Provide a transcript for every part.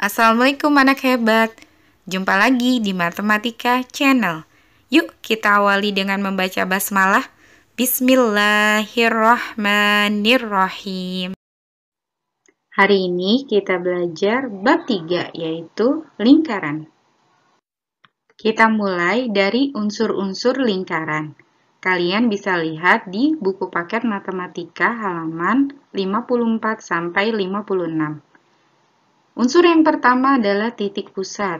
Assalamualaikum anak hebat. Jumpa lagi di Matematika Channel. Yuk kita awali dengan membaca basmalah. Bismillahirrahmanirrahim. Hari ini kita belajar bab 3 yaitu lingkaran. Kita mulai dari unsur-unsur lingkaran. Kalian bisa lihat di buku paket matematika halaman 54 sampai 56. Unsur yang pertama adalah titik pusat.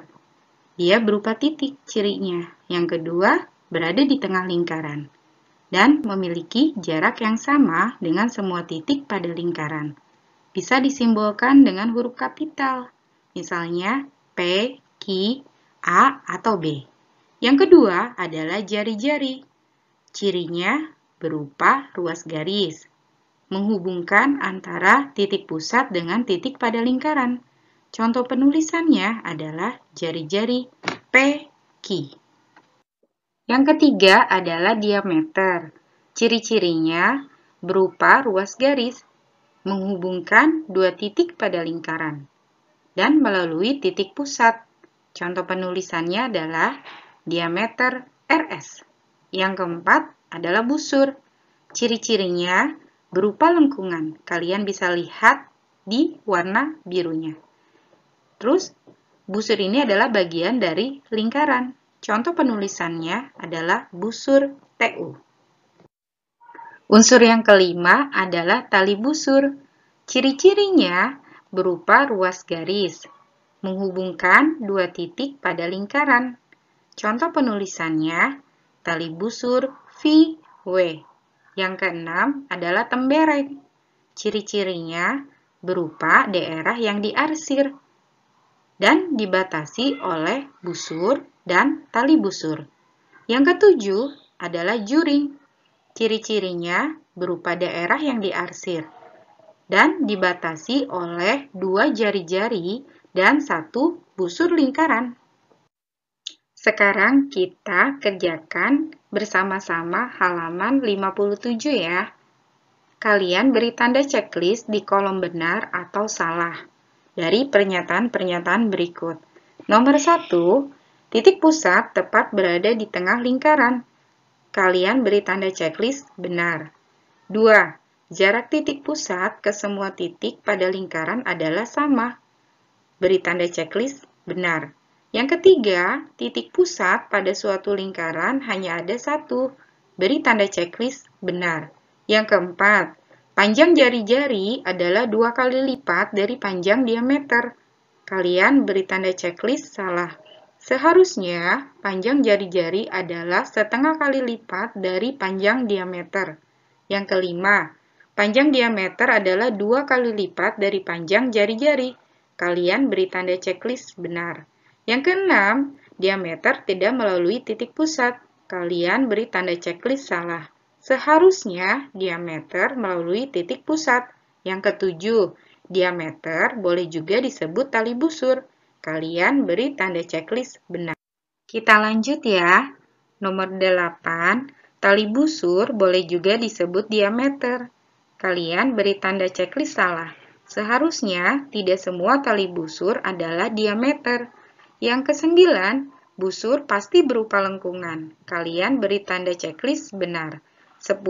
Dia berupa titik cirinya. Yang kedua, berada di tengah lingkaran. Dan memiliki jarak yang sama dengan semua titik pada lingkaran. Bisa disimbolkan dengan huruf kapital. Misalnya P, Q, A, atau B. Yang kedua adalah jari-jari. Cirinya berupa ruas garis. Menghubungkan antara titik pusat dengan titik pada lingkaran. Contoh penulisannya adalah jari-jari P, Q. Yang ketiga adalah diameter. Ciri-cirinya berupa ruas garis, menghubungkan dua titik pada lingkaran, dan melalui titik pusat. Contoh penulisannya adalah diameter RS. Yang keempat adalah busur. Ciri-cirinya berupa lengkungan. Kalian bisa lihat di warna birunya. Terus, busur ini adalah bagian dari lingkaran. Contoh penulisannya adalah busur TU. Unsur yang kelima adalah tali busur. Ciri-cirinya berupa ruas garis, menghubungkan dua titik pada lingkaran. Contoh penulisannya, tali busur VW. Yang keenam adalah tembereng. Ciri-cirinya berupa daerah yang diarsir dan dibatasi oleh busur dan tali busur. Yang ketujuh adalah juring. Ciri-cirinya berupa daerah yang diarsir dan dibatasi oleh dua jari-jari dan satu busur lingkaran. Sekarang kita kerjakan bersama-sama halaman 57 ya. Kalian beri tanda checklist di kolom benar atau salah dari pernyataan-pernyataan berikut. Nomor 1, titik pusat tepat berada di tengah lingkaran. Kalian beri tanda checklist benar. 2, jarak titik pusat ke semua titik pada lingkaran adalah sama. Beri tanda checklist benar. Yang ketiga, titik pusat pada suatu lingkaran hanya ada satu. Beri tanda checklist benar. Yang keempat, panjang jari-jari adalah 2 kali lipat dari panjang diameter. Kalian beri tanda checklist salah. Seharusnya panjang jari-jari adalah setengah kali lipat dari panjang diameter. Yang kelima, panjang diameter adalah 2 kali lipat dari panjang jari-jari. Kalian beri tanda checklist benar. Yang keenam, diameter tidak melalui titik pusat. Kalian beri tanda checklist salah. Seharusnya diameter melalui titik pusat. Yang ketujuh, diameter boleh juga disebut tali busur. Kalian beri tanda checklist benar. Kita lanjut ya. Nomor 8, tali busur boleh juga disebut diameter. Kalian beri tanda checklist salah. Seharusnya tidak semua tali busur adalah diameter. Yang kesembilan, busur pasti berupa lengkungan. Kalian beri tanda checklist benar. 10.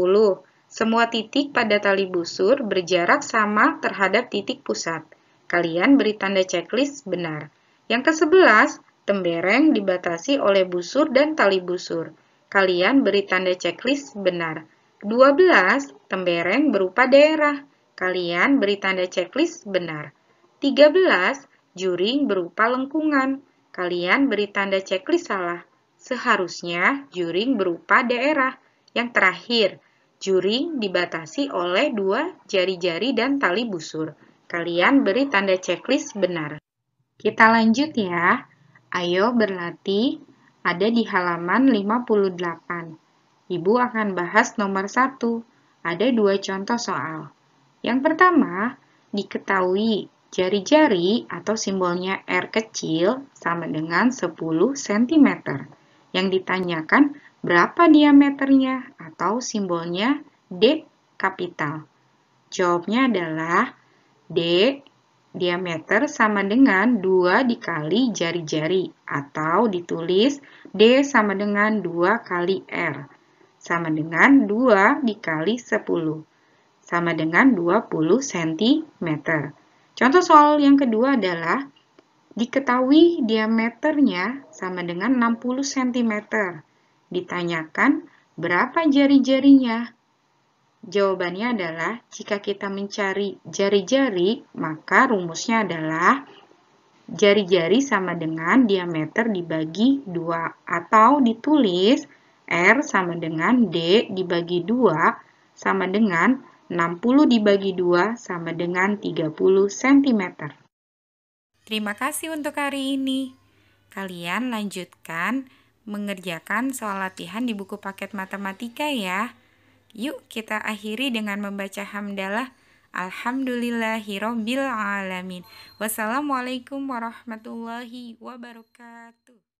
Semua titik pada tali busur berjarak sama terhadap titik pusat. Kalian beri tanda checklist benar. Yang ke-11, tembereng dibatasi oleh busur dan tali busur. Kalian beri tanda checklist benar. 12. Tembereng berupa daerah. Kalian beri tanda checklist benar. 13. Juring berupa lengkungan. Kalian beri tanda checklist salah. Seharusnya juring berupa daerah. Yang terakhir, juring dibatasi oleh 2 jari-jari dan tali busur. Kalian beri tanda checklist benar. Kita lanjut ya. Ayo berlatih. Ada di halaman 58. Ibu akan bahas nomor 1. Ada 2 contoh soal. Yang pertama, diketahui jari-jari atau simbolnya R kecil sama dengan 10 cm. Yang ditanyakan berapa diameternya atau simbolnya D kapital. Jawabnya adalah D diameter sama dengan 2 dikali jari-jari, atau ditulis D sama dengan 2 kali R, sama dengan 2 dikali 10, sama dengan 20 cm. Contoh soal yang kedua adalah, diketahui diameternya sama dengan 60 cm. Ditanyakan berapa jari-jarinya? Jawabannya adalah, jika kita mencari jari-jari, maka rumusnya adalah jari-jari sama dengan diameter dibagi 2, atau ditulis R sama dengan D dibagi 2 sama dengan 60 dibagi 2 sama dengan 30 cm. Terima kasih untuk hari ini. Kalian lanjutkan mengerjakan soal latihan di buku paket matematika ya. Yuk kita akhiri dengan membaca hamdalah. Alhamdulillahirobbil alamin. Wassalamualaikum warahmatullahi wabarakatuh.